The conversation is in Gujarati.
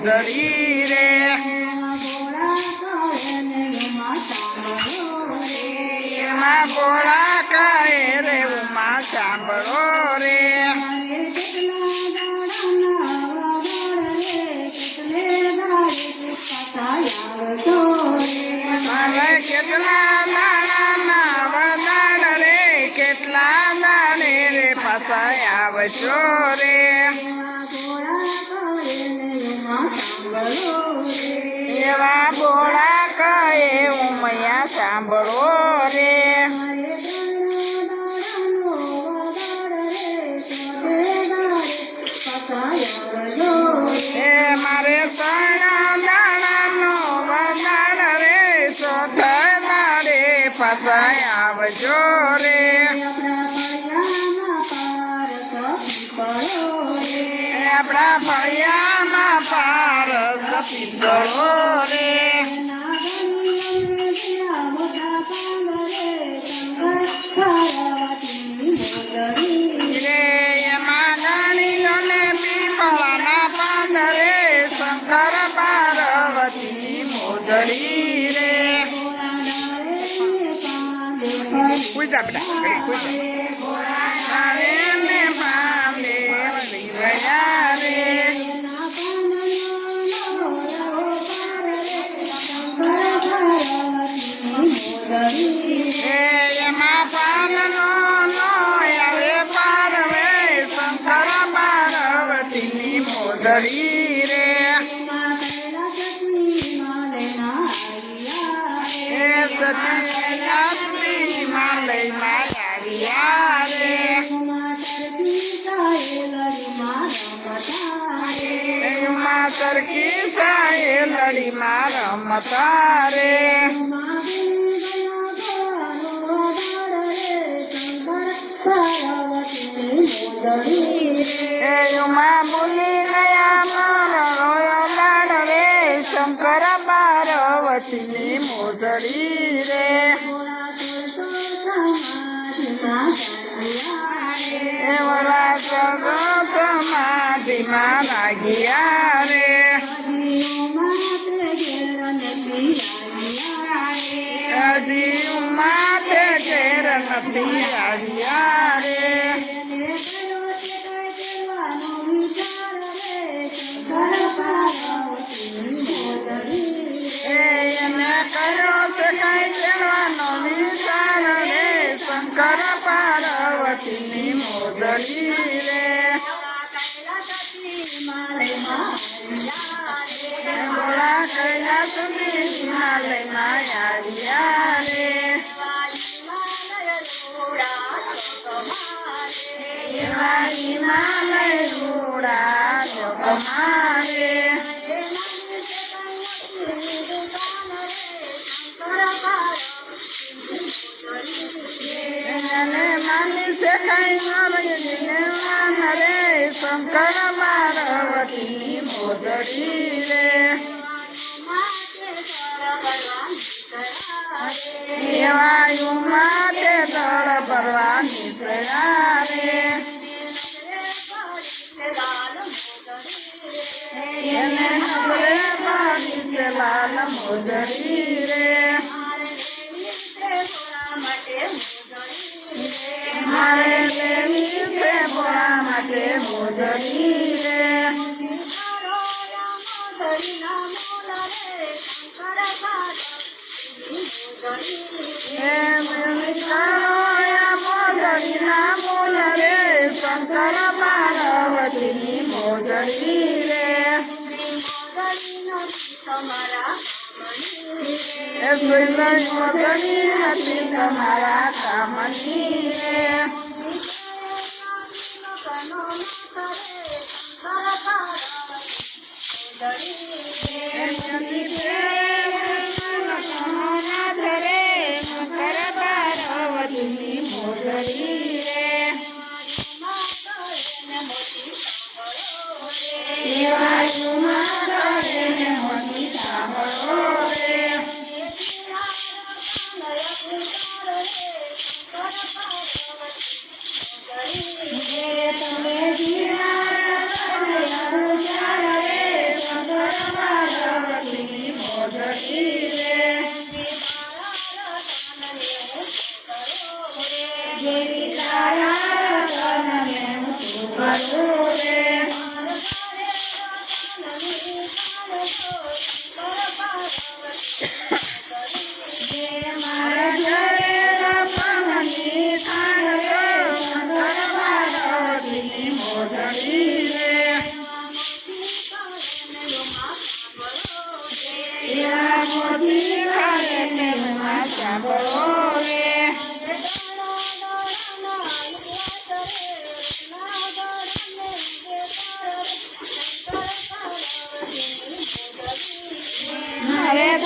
મોજડી રે એમાં ભોળા કહે રે ઉમા સાંભળો રે મારે કેટલા દાડાના વદાડ રે કેટલા દાડે રે પાછા આવજો રે એવા ભોળા કહે ઉમૈયા સાંભળો રે મારે સણા દાણાનો વદાડ રે ચોથા દાડે પાછા આવજો રે આપણા ફળિયામાં પારસ પીપળો રે એમાં ગણીલો ને પીપળાના પાંદ રે શંકર પાર્વતી મોજડી રે કુઈજા બેટા કુઈજા ને પાંદે વળી ગયા રે એમાં પાનનો આવે પારવે શંકર પાર્વતીની મોજડી રે સતી માલયમાં આવ્યા રે એમાં સરખી સાએ લડીમાં રમતા રે એમાં ભૂલી ગયા મારો લાડ રે શંકર પાર્વતીની મોજડી રે એવડા સમાધિમાં લાગ્યા રે હજી માથે ઘેર નથી આવ્યા રે એને કર્યો છે કઈ ચડવાનો વિચાર રે શંકર પાર્વતીની મોજડી રે ભોળા કૈલાસની હિમાલયમાં આવ્યા રે એવા હિમાલય રૂડા તમારે માની છે કઈ રે શંકર પાર્વતીની મોજડી રે એવા માટે દળ ભરવાની થયા રે એને નગરે પાડી લાલ મોજડી રે મારે લેવી છે ભોળા માટે મોજડી રે શંકર પાર્વતીની મોજડી રે મોજડી નથી તમારા કામની રે પાર્વતીની મોજડી રે તમે સાંભળો રે મારે